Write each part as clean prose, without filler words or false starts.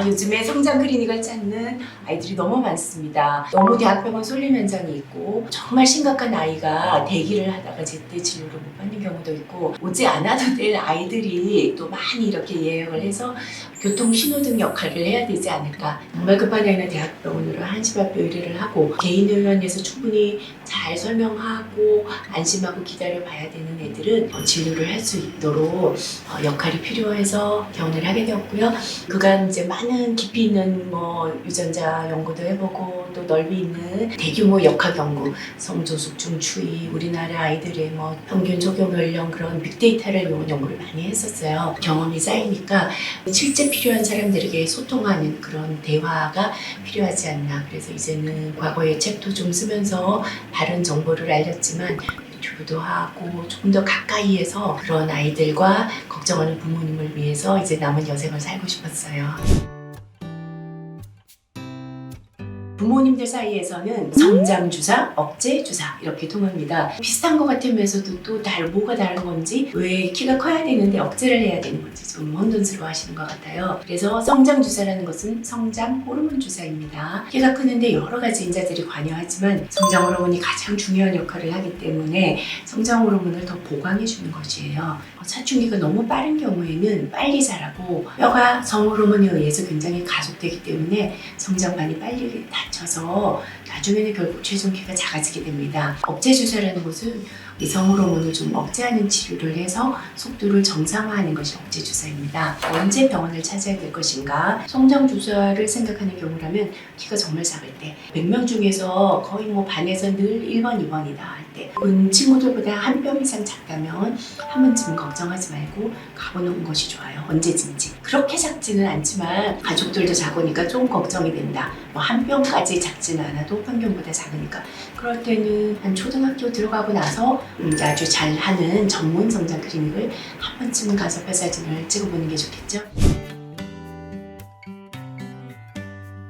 요즘에 성장 클리닉을 찾는 아이들이 너무 많습니다. 너무 대학병원 쏠림 현상이 있고 정말 심각한 아이가 대기를 하다가 제때 진료를 못 받는 경우도 있고 오지 않아도 될 아이들이 또 많이 이렇게 예약을 해서 교통 신호등 역할을 해야 되지 않을까. 정말 급한 아이는 대학병원으로 한시발표 의뢰를 하고 개인의원에서 충분히 잘 설명하고 안심하고 기다려봐야 되는 애들은 진료를 할 수 있도록 역할이 필요해서 개원을 하게 되었고요. 그간 이제 많은 깊이 있는 유전자 연구도 해보고 또 넓이 있는 대규모 역학 연구, 성조숙 중추위, 우리나라 아이들의 평균 적용 연령 그런 빅데이터를 이용한 연구를 많이 했었어요. 경험이 쌓이니까 실제 필요한 사람들에게 소통하는 그런 대화가 필요하지 않나. 그래서 이제는 과거에 책도 좀 쓰면서 다른 정보를 알렸지만 유튜브도 하고 조금 더 가까이에서 그런 아이들과 걱정하는 부모님을 위해서 이제 남은 여생을 살고 싶었어요. 부모님들 사이에서는 성장주사, 억제주사 이렇게 통합니다. 비슷한 것 같으면서도 또 뭐가 다른 건지 왜 키가 커야 되는데 억제를 해야 되는 건지 좀 혼돈스러워 하시는 것 같아요. 그래서 성장주사라는 것은 성장 호르몬 주사입니다. 키가 크는데 여러 가지 인자들이 관여하지만 성장 호르몬이 가장 중요한 역할을 하기 때문에 성장 호르몬을 더 보강해 주는 것이에요. 사춘기가 너무 빠른 경우에는 빨리 자라고 뼈가 성호르몬에 의해서 굉장히 가속되기 때문에 성장반이 빨리 닫혀서 나중에는 결국 최종 키가 작아지게 됩니다. 억제주사라는 것은 이 성호르몬을 좀 억제하는 치료를 해서 속도를 정상화하는 것이 억제주사입니다. 언제 병원을 찾아야 될 것인가? 성장주사를 생각하는 경우라면 키가 정말 작을 때 100명 중에서 거의 반에서 늘 1번, 2번이다 할 때 친구들보다 한 뼘 이상 작다면 한 번쯤은 걱정하지 말고 가보는 것이 좋아요. 언제든지. 그렇게 작지는 않지만 가족들도 작으니까 좀 걱정이 된다. 한 뼘까지 작지는 않아도 평균보다 작으니까 그럴 때는 한 초등학교 들어가고 나서 아주 잘하는 전문 성장 클리닉을 한 번쯤은 가서 뼈 사진을 찍어보는 게 좋겠죠.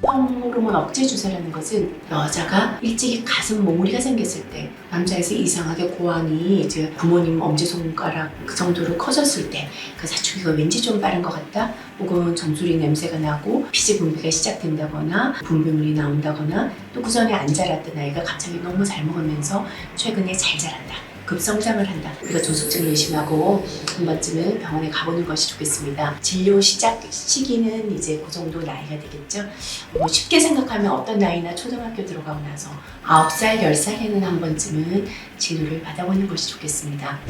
성호르몬 억제 주사라는 것은 여자가 일찍이 가슴 몽우리가 생겼을 때 남자에서 이상하게 고환이 이제 부모님 엄지손가락 그 정도로 커졌을 때 그 사춘기가 왠지 좀 빠른 것 같다 혹은 정수리 냄새가 나고 피지 분비가 시작된다거나 분비물이 나온다거나 또 그 전에 안 자랐던 아이가 갑자기 너무 잘 먹으면서 최근에 잘 자란다. 급성장을 한다. 우리가 조숙증 의심하고 한 번쯤은 병원에 가보는 것이 좋겠습니다. 진료 시작 시기는 이제 그 정도 나이가 되겠죠. 쉽게 생각하면 어떤 나이나 초등학교 들어가고 나서 9살, 10살에는 한 번쯤은 진료를 받아보는 것이 좋겠습니다.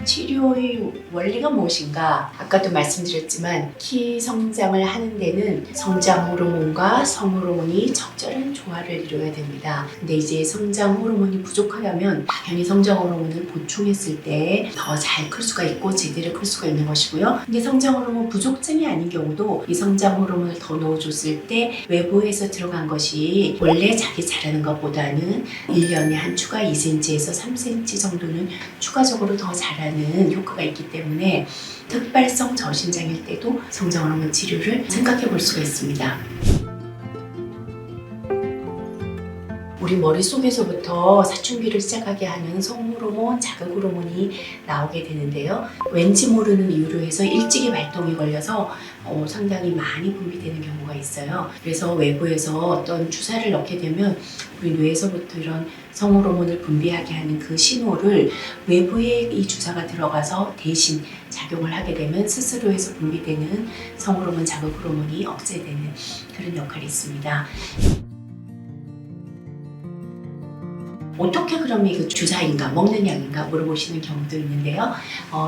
치료의 원리가 무엇인가? 아까도 말씀드렸지만 키 성장을 하는 데는 성장 호르몬과 성 호르몬이 적절한 조화를 이루어야 됩니다. 근데 이제 성장 호르몬이 부족하다면 당연히 성장 호르몬을 보충했을 때 더 잘 클 수가 있고 제대로 클 수가 있는 것이고요. 근데 성장 호르몬 부족증이 아닌 경우도 이 성장 호르몬을 더 넣어줬을 때 외부에서 들어간 것이 원래 자기 자라는 것보다는 1년에 한 추가 2cm에서 3cm 정도는 추가적으로 더 자라는 효과가 있기 때문에 특발성 저신장일 때도 성장 호르몬 치료를 생각해 볼 수가 있습니다. 우리 머릿속에서부터 사춘기를 시작하게 하는 성호르몬, 자극 호르몬이 나오게 되는데요. 왠지 모르는 이유로 해서 일찍이 발동이 걸려서 상당히 많이 분비되는 경우가 있어요. 그래서 외부에서 어떤 주사를 넣게 되면 우리 뇌에서부터 이런 성호르몬을 분비하게 하는 그 신호를 외부에 이 주사가 들어가서 대신 작용을 하게 되면 스스로에서 분비되는 성호르몬, 자극 호르몬이 억제되는 그런 역할이 있습니다. 어떻게 그럼 이거 주사인가 먹는 약인가 물어보시는 경우도 있는데요.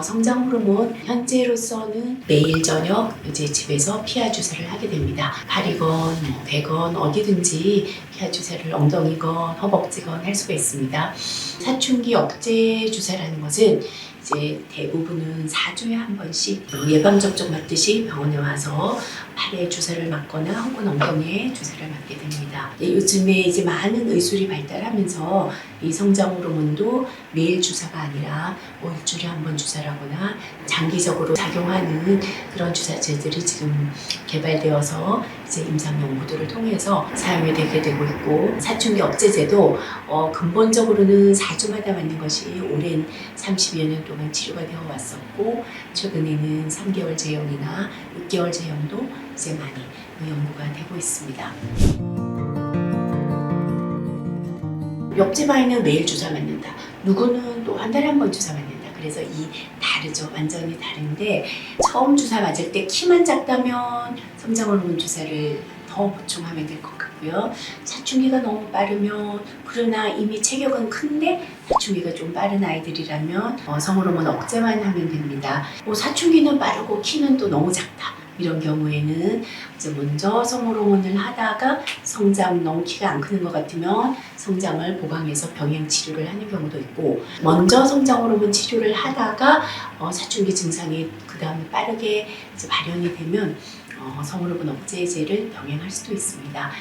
성장 호르몬 현재로서는 매일 저녁 이제 집에서 피하 주사를 하게 됩니다. 팔이건 배건 어디든지 피하 주사를 엉덩이건 허벅지건 할 수가 있습니다. 사춘기 억제 주사라는 것은 이제 대부분은 4주에 한 번씩 예방접종 맞듯이 병원에 와서 팔에 주사를 맞거나 혹은 엉덩이에 주사를 맞게 됩니다. 요즘에 이제 많은 의술이 발달하면서 이 성장 호르몬도 매일 주사가 아니라 일주일에 한 번 주사를 하거나 장기적으로 작용하는 그런 주사제들이 지금 개발되어서 이제 임상 연구들을 통해서 사용이 되게 되고 있고, 사춘기 억제제도 근본적으로는 4주마다 맞는 것이 오랜 30여 년 동안 치료가 되어 왔었고, 최근에는 3개월 제형이나 6개월 제형도 이제 많이 연구가 되고 있습니다. 역제바이는 매일 주사 맞는다. 누구는 또 한 달에 한 번 주사 맞는다. 그래서 다르죠. 완전히 다른데, 처음 주사 맞을 때 키만 작다면 성장호르몬 주사를 더 보충하면 될 것 같고요. 사춘기가 너무 빠르면, 그러나 이미 체격은 큰데 사춘기가 좀 빠른 아이들이라면 성호르몬 억제만 하면 됩니다. 사춘기는 빠르고 키는 또 너무 작다. 이런 경우에는 이제 먼저 성호르몬을 하다가 성장 너무 키가 안 크는 것 같으면 성장을 보강해서 병행 치료를 하는 경우도 있고, 먼저 성장 호르몬 치료를 하다가 사춘기 증상이 그 다음에 빠르게 이제 발현이 되면 성호르몬 억제제를 병행할 수도 있습니다.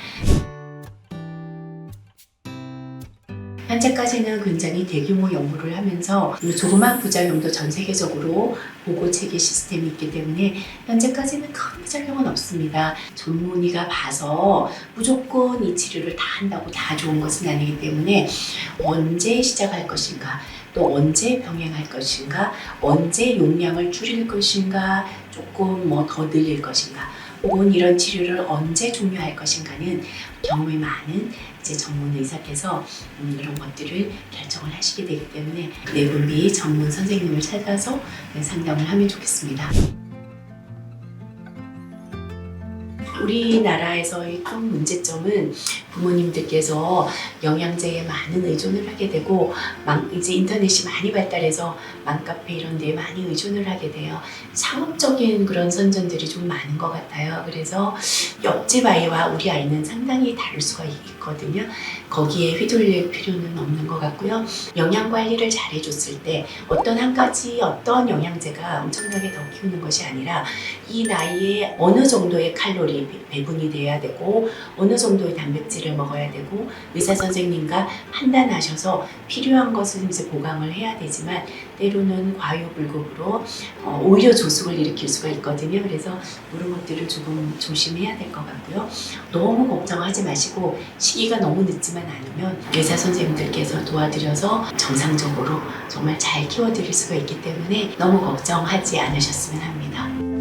현재까지는 굉장히 대규모 연구를 하면서 조그만 부작용도 전 세계적으로 보고 체계 시스템이 있기 때문에 현재까지는 큰 부작용은 없습니다. 전문의가 봐서 무조건 이 치료를 다 한다고 다 좋은 것은 아니기 때문에 언제 시작할 것인가, 또 언제 병행할 것인가, 언제 용량을 줄일 것인가, 조금 더 늘릴 것인가, 혹은 이런 치료를 언제 종료할 것인가는 경험이 많은 이제 전문 의사께서 이런 것들을 결정을 하시게 되기 때문에 내분비 전문 선생님을 찾아서 상담을 하면 좋겠습니다. 우리나라에서의 큰 문제점은 부모님들께서 영양제에 많은 의존을 하게 되고, 이제 인터넷이 많이 발달해서 맘카페 이런 데에 많이 의존을 하게 돼요. 상업적인 그런 선전들이 좀 많은 것 같아요. 그래서 옆집 아이와 우리 아이는 상당히 다를 수가 있거든요. 거기에 휘둘릴 필요는 없는 것 같고요. 영양 관리를 잘 해줬을 때 어떤 한 가지 어떤 영양제가 엄청나게 더 키우는 것이 아니라 이 나이에 어느 정도의 칼로리 배분이 돼야 되고, 어느 정도의 단백질을 먹어야 되고, 의사 선생님과 판단하셔서 필요한 것은 이제 보강을 해야 되지만, 때로는 과유불급으로 오히려 조숙을 일으킬 수가 있거든요. 그래서 이런 것들을 조금 조심해야 될 것 같고요. 너무 걱정하지 마시고, 시기가 너무 늦지만 않으면 의사 선생님들께서 도와드려서 정상적으로 정말 잘 키워드릴 수가 있기 때문에 너무 걱정하지 않으셨으면 합니다.